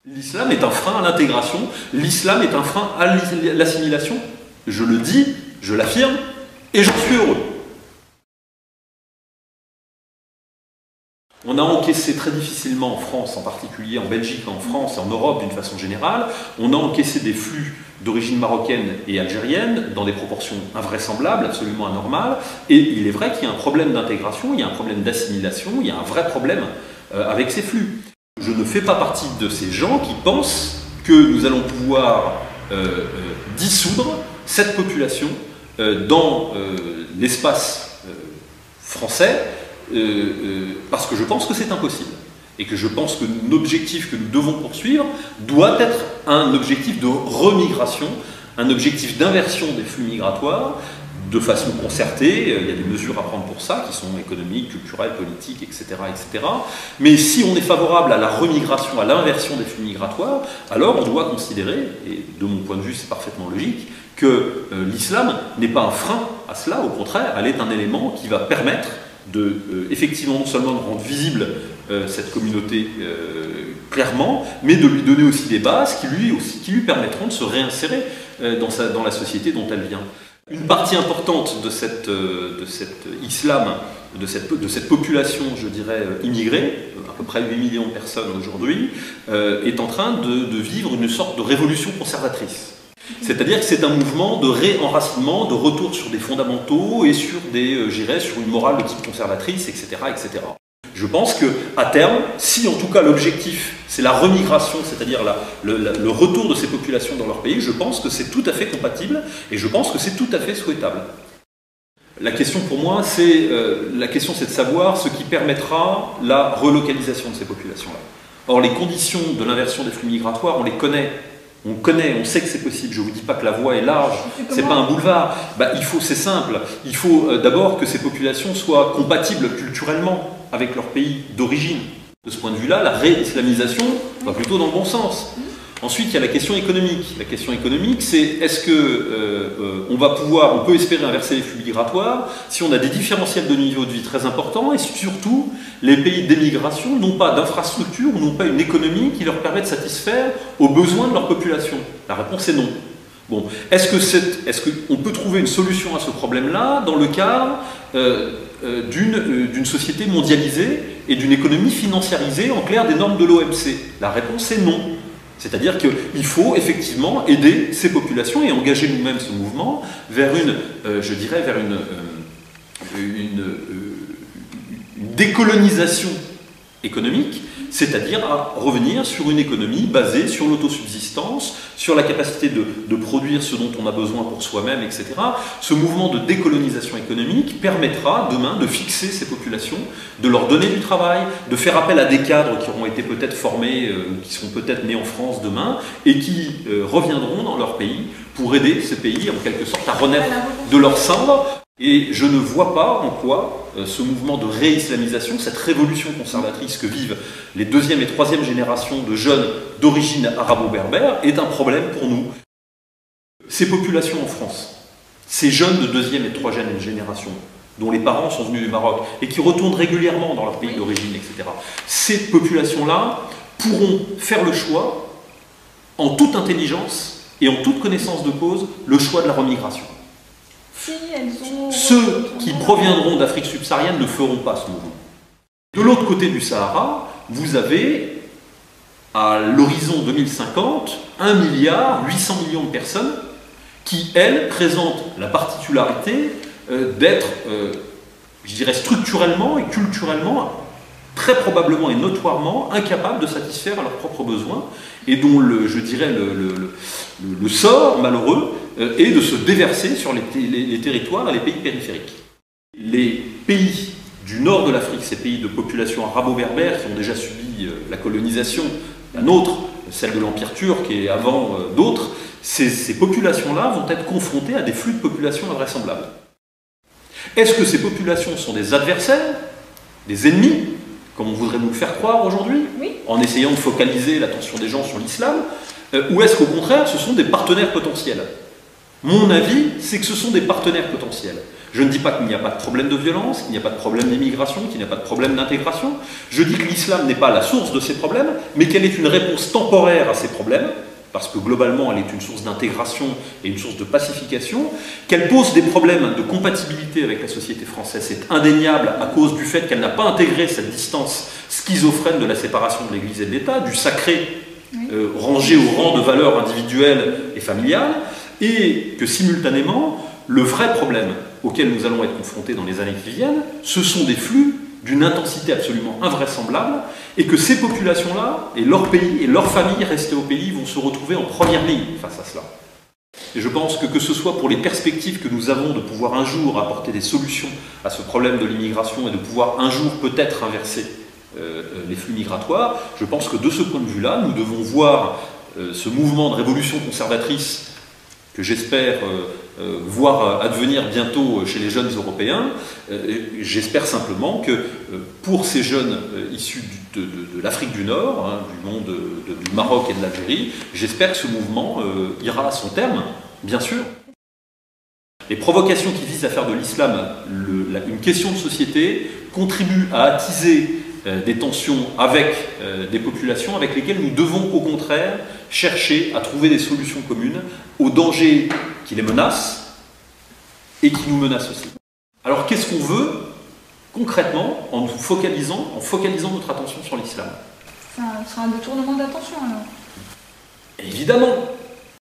L'islam est un frein à l'intégration, l'islam est un frein à l'assimilation. Je le dis, je l'affirme, et j'en suis heureux. On a encaissé très difficilement en France, en particulier en Belgique, en France et en Europe d'une façon générale, on a encaissé des flux d'origine marocaine et algérienne dans des proportions invraisemblables, absolument anormales, et il est vrai qu'il y a un problème d'intégration, il y a un problème d'assimilation, il y a un vrai problème avec ces flux. Je ne fais pas partie de ces gens qui pensent que nous allons pouvoir dissoudre cette population dans l'espace français, parce que je pense que c'est impossible. Et que je pense que l'objectif que nous devons poursuivre doit être un objectif de remigration, un objectif d'inversion des flux migratoires, de façon concertée. Il y a des mesures à prendre pour ça, qui sont économiques, culturelles, politiques, etc., etc. Mais si on est favorable à la remigration, à l'inversion des flux migratoires, alors on doit considérer, et de mon point de vue c'est parfaitement logique, que l'islam n'est pas un frein à cela, au contraire, elle est un élément qui va permettre de, effectivement, non seulement de rendre visible cette communauté clairement, mais de lui donner aussi des bases qui lui permettront de se réinsérer dans la société dont elle vient. Une partie importante de cet islam, de cette population, je dirais, immigrée, à peu près 8 millions de personnes aujourd'hui, est en train de vivre une sorte de révolution conservatrice. C'est-à-dire que c'est un mouvement de réenracinement, de retour sur des fondamentaux et sur sur une morale de type conservatrice, etc., etc. Je pense qu'à terme, si en tout cas l'objectif c'est la remigration, c'est-à-dire le retour de ces populations dans leur pays, je pense que c'est tout à fait compatible et je pense que c'est tout à fait souhaitable. La question pour moi, c'est de savoir ce qui permettra la relocalisation de ces populations-là. Or, les conditions de l'inversion des flux migratoires, on les connaît. On sait que c'est possible. Je ne vous dis pas que la voie est large, c'est pas un boulevard. C'est simple. Il faut d'abord que ces populations soient compatibles culturellement avec leur pays d'origine. De ce point de vue-là, la réislamisation va plutôt dans le bon sens. Ensuite, il y a la question économique. La question économique, c'est est-ce on peut espérer inverser les flux migratoires si on a des différentiels de niveau de vie très importants et surtout, les pays d'émigration n'ont pas d'infrastructure, n'ont pas une économie qui leur permet de satisfaire aux besoins de leur population. La réponse est non. Bon, est-ce qu'on peut trouver une solution à ce problème-là dans le cadre d'une société mondialisée et d'une économie financiarisée, en clair des normes de l'OMC? La réponse est non. C'est-à-dire qu'il faut effectivement aider ces populations et engager nous-mêmes ce mouvement vers une décolonisation économique, c'est-à-dire à revenir sur une économie basée sur l'autosubsistance, sur la capacité de produire ce dont on a besoin pour soi-même, etc. Ce mouvement de décolonisation économique permettra demain de fixer ces populations, de leur donner du travail, de faire appel à des cadres qui auront été peut-être formés ou qui seront peut-être nés en France demain et qui reviendront dans leur pays pour aider ces pays en quelque sorte à renaître de leur cendre. Et je ne vois pas en quoi ce mouvement de réislamisation, cette révolution conservatrice que vivent les deuxième et troisième générations de jeunes d'origine arabo-berbère est un problème pour nous. Ces populations en France, ces jeunes de deuxième et troisième génération, dont les parents sont venus du Maroc et qui retournent régulièrement dans leur pays d'origine, etc., ces populations-là pourront faire le choix, en toute intelligence et en toute connaissance de cause, le choix de la remigration. Ceux qui proviendront d'Afrique subsaharienne ne feront pas ce mouvement. De l'autre côté du Sahara, vous avez, à l'horizon 2050, 1,8 milliard de personnes qui, elles, présentent la particularité d'être, je dirais, structurellement et culturellement, très probablement et notoirement incapables de satisfaire à leurs propres besoins et dont, je dirais, le sort malheureux est de se déverser sur les territoires et les pays périphériques. Les pays du nord de l'Afrique, ces pays de population arabo-berbère qui ont déjà subi la colonisation, la nôtre, celle de l'Empire turc et avant d'autres, ces populations-là vont être confrontées à des flux de population invraisemblables. Est-ce que ces populations sont des adversaires, des ennemis, comme on voudrait nous le faire croire aujourd'hui, en essayant de focaliser l'attention des gens sur l'islam, ou est-ce qu'au contraire, ce sont des partenaires potentiels? Mon avis, c'est que ce sont des partenaires potentiels. Je ne dis pas qu'il n'y a pas de problème de violence, qu'il n'y a pas de problème d'immigration, qu'il n'y a pas de problème d'intégration. Je dis que l'islam n'est pas la source de ces problèmes, mais qu'elle est une réponse temporaire à ces problèmes, parce que globalement elle est une source d'intégration et une source de pacification, qu'elle pose des problèmes de compatibilité avec la société française, c'est indéniable à cause du fait qu'elle n'a pas intégré cette distance schizophrène de la séparation de l'Église et de l'État, du sacré rangé au rang de valeurs individuelles et familiales, et que simultanément, le vrai problème auquel nous allons être confrontés dans les années qui viennent, ce sont des flux d'une intensité absolument invraisemblable, et que ces populations-là, et leurs pays, et leurs familles restées au pays, vont se retrouver en première ligne face à cela. Et je pense que ce soit pour les perspectives que nous avons de pouvoir un jour apporter des solutions à ce problème de l'immigration, et de pouvoir un jour peut-être inverser les flux migratoires, je pense que de ce point de vue-là, nous devons voir ce mouvement de révolution conservatrice que j'espère voir advenir bientôt chez les jeunes Européens. J'espère simplement que pour ces jeunes issus de l'Afrique du Nord, hein, du monde du Maroc et de l'Algérie, j'espère que ce mouvement ira à son terme, bien sûr. Les provocations qui visent à faire de l'islam une question de société contribuent à attiser des tensions avec des populations avec lesquelles nous devons au contraire chercher à trouver des solutions communes aux dangers qui les menacent et qui nous menacent aussi. Alors qu'est-ce qu'on veut concrètement en focalisant notre attention sur l'islam? C'est un détournement d'attention alors? Évidemment,